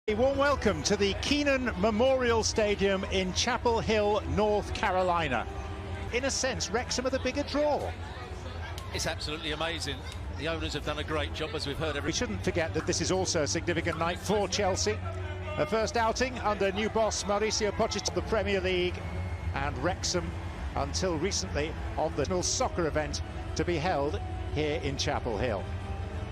A warm welcome to the Keenan Memorial Stadium in Chapel Hill, North Carolina. In a sense, Wrexham are the bigger draw. It's absolutely amazing. The owners have done a great job, as we've heard. We shouldn't forget that this is also a significant night for Chelsea. A first outing under new boss Mauricio Pochettino, the Premier League, and Wrexham, until recently, on the national soccer event to be held here in Chapel Hill.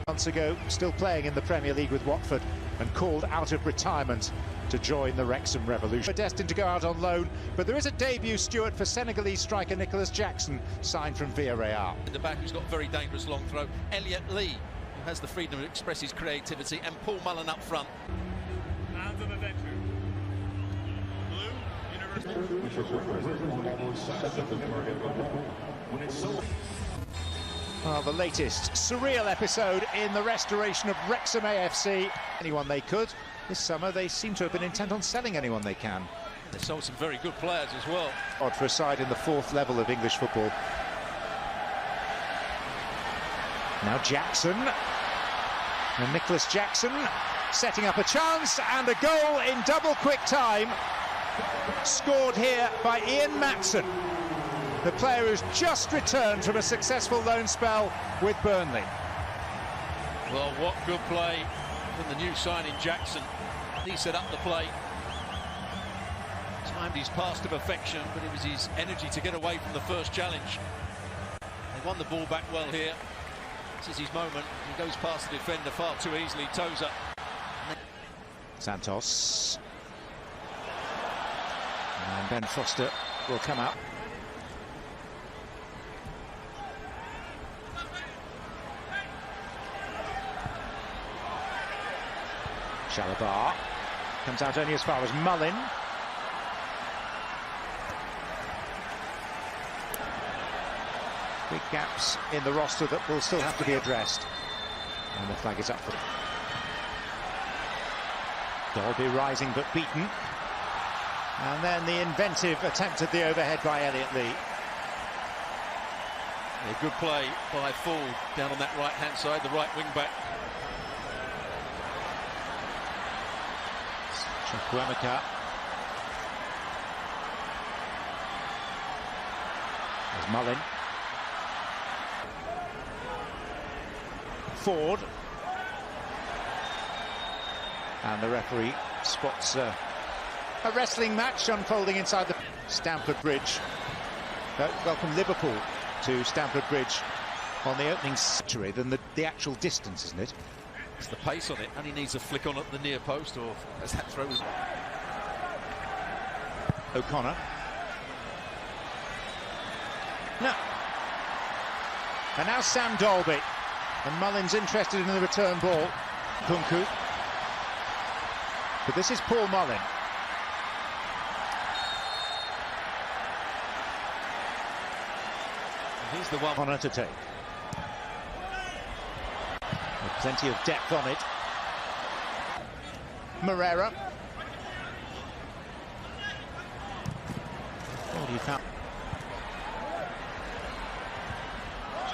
Months ago, still playing in the Premier League with Watford, and called out of retirement to join the Wrexham Revolution. Destined to go out on loan, but there is a debut Stuart for Senegalese striker Nicholas Jackson, signed from Villarreal. In the back, who's got a very dangerous long throw, Elliot Lee, who has the freedom to express his creativity, and Paul Mullen up front. Hands on the veteran. Well, the latest surreal episode in the restoration of Wrexham AFC. Anyone they could. This summer they seem to have been intent on selling anyone they can. They sold some very good players as well. Odd for a side in the fourth level of English football. Now Jackson. And Nicholas Jackson setting up a chance, and a goal in double quick time. Scored here by Ian Matson, the player who's just returned from a successful loan spell with Burnley. Well, what good play from the new signing Jackson. He set up the play. Timed his pass to perfection, but it was his energy to get away from the first challenge. They won the ball back well here. This is his moment. He goes past the defender far too easily. Toes up. Santos. And Ben Foster will come out. Shalabar comes out only as far as Mullen. Big gaps in the roster that will still have to be addressed. And the flag is up for Dolby rising but beaten. And then the inventive attempt at the overhead by Elliot Lee. A good play by Ford down on that right-hand side, the right wing-back. Chukwuemeka. There's Mullen. Ford. And the referee spots a wrestling match unfolding inside the Stamford Bridge. Welcome Liverpool to Stamford Bridge on the opening century than the actual distance, isn't it? It's the pace on it, and he needs a flick on at the near post, or as that throw was. O'Connor. No. And now Sam Dolby. And Mullen's interested in the return ball. Kunku. But this is Paul Mullen. He's the one Honor to take. With plenty of depth on it. Moreira. What do you found?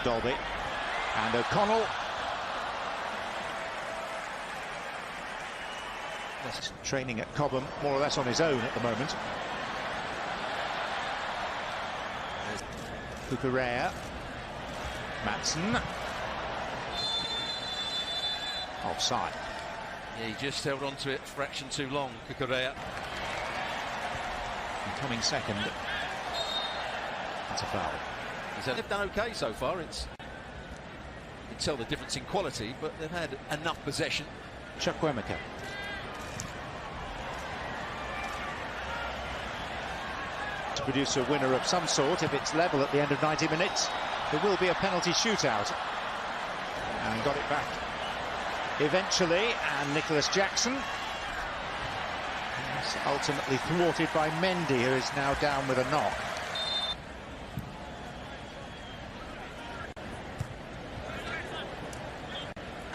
Dolby. And O'Connell. That's training at Cobham, more or less on his own at the moment. Kukurea. Matson. Offside. Yeah, he just held on to it a fraction too long, Kukurea. And coming second. That's a foul. They've done okay so far. You can tell the difference in quality, but they've had enough possession. Chukwuemeka. To produce a winner of some sort, if it's level at the end of 90 minutes, there will be a penalty shootout. And got it back eventually, and Nicholas Jackson is ultimately thwarted by Mendy, who is now down with a knock.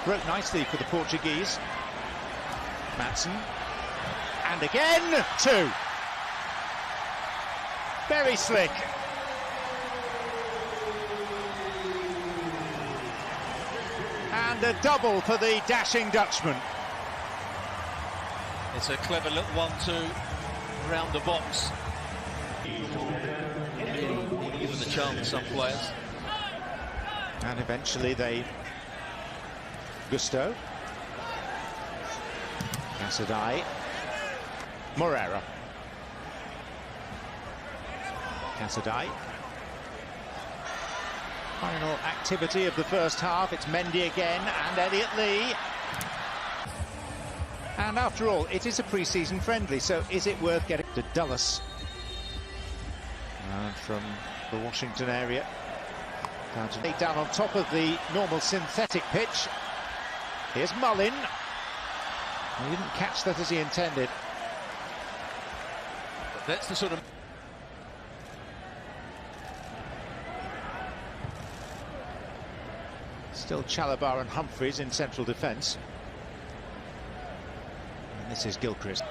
Broke nicely for the Portuguese. Matson. And again, two. Very slick. And a double for the dashing Dutchman. It's a clever little 1-2 round the box. Really given the chance some players. And eventually they... Gusto. Casadei. Morera. Casadei. Final activity of the first half. It's Mendy again and Elliot Lee. And after all, it is a pre-season friendly, so is it worth getting to Dulles? And from the Washington area. Down on top of the normal synthetic pitch. Here's Mullin. He didn't catch that as he intended. That's the sort of... Still Chalabar and Humphreys in central defence. And this is Gilchrist.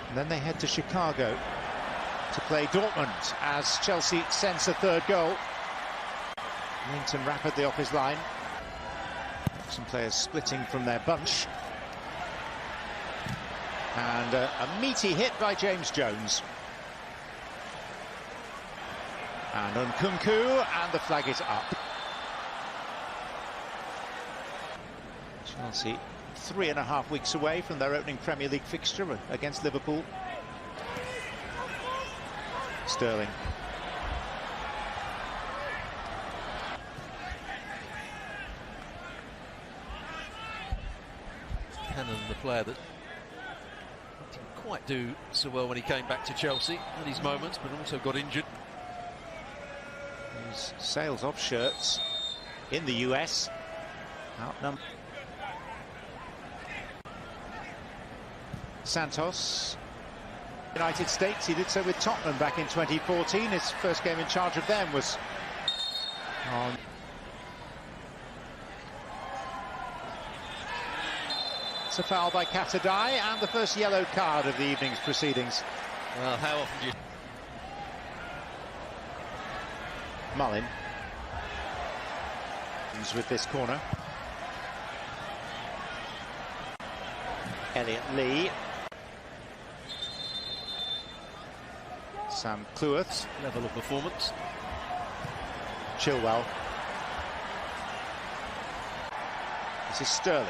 And then they head to Chicago to play Dortmund as Chelsea sends a third goal. Linton rapidly off his line. Some players splitting from their bunch. And a meaty hit by James Jones. And Nkunku, and the flag is up. Chelsea 3.5 weeks away from their opening Premier League fixture against Liverpool. Sterling. Cannon, the player that didn't quite do so well when he came back to Chelsea, had his moments, but also got injured. His sales of shirts in the US outnumbered. Santos, United States, he did so with Tottenham back in 2014. His first game in charge of them was on. It's a foul by Casadei and the first yellow card of the evening's proceedings. Well, how often do you... Mullin with this corner. Elliot Lee. Sam Cleworth. Level of performance. Chilwell. This is Sterling.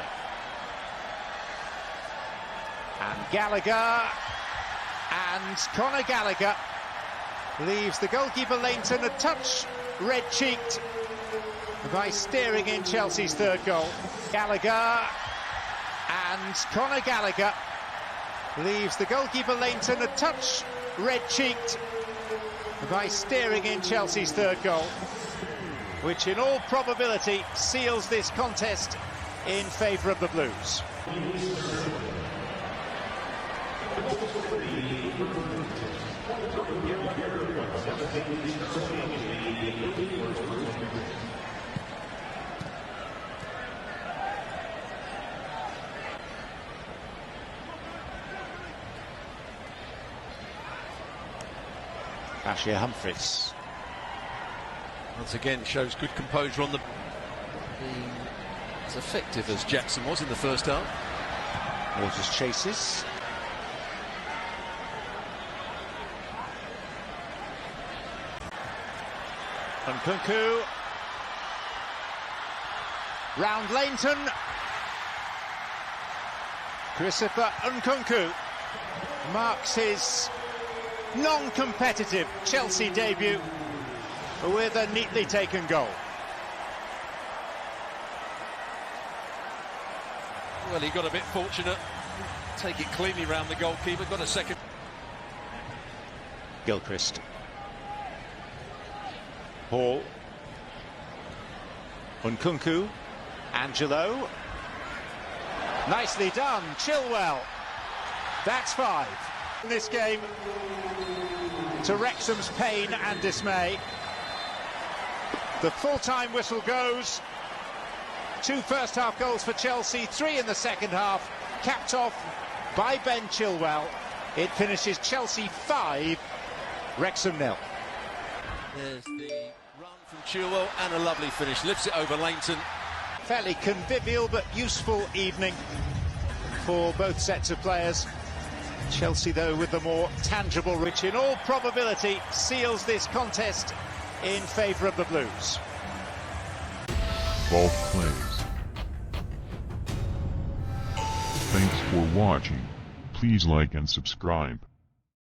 And Gallagher. And Conor Gallagher leaves the goalkeeper Leighton a touch red-cheeked by steering in Chelsea's third goal. Gallagher. And Conor Gallagher leaves the goalkeeper Leighton a touch red-cheeked by steering in Chelsea's third goal, which in all probability seals this contest in favour of the Blues. Bashir Humphreys. Once again, shows good composure on the... As effective as Jackson was in the first half. Waters chases. Nkunku. Round Leighton. Christopher Nkunku marks his non-competitive Chelsea debut with a neatly taken goal. Well, he got a bit fortunate. Take it cleanly round the goalkeeper. Got a second. Gilchrist. Hall. Nkunku. Angelo. Nicely done. Chilwell. That's 5 in this game, to Wrexham's pain and dismay. The full-time whistle goes. 2 first-half goals for Chelsea, 3 in the second half, capped off by Ben Chilwell. It finishes Chelsea 5, Wrexham 0. There's the run from Chilwell and a lovely finish. Lifts it over Leighton. Fairly convivial but useful evening for both sets of players. Chelsea, though, with the more tangible, which in all probability seals this contest in favour of the Blues. Golf Plays. Thanks for watching. Please like and subscribe.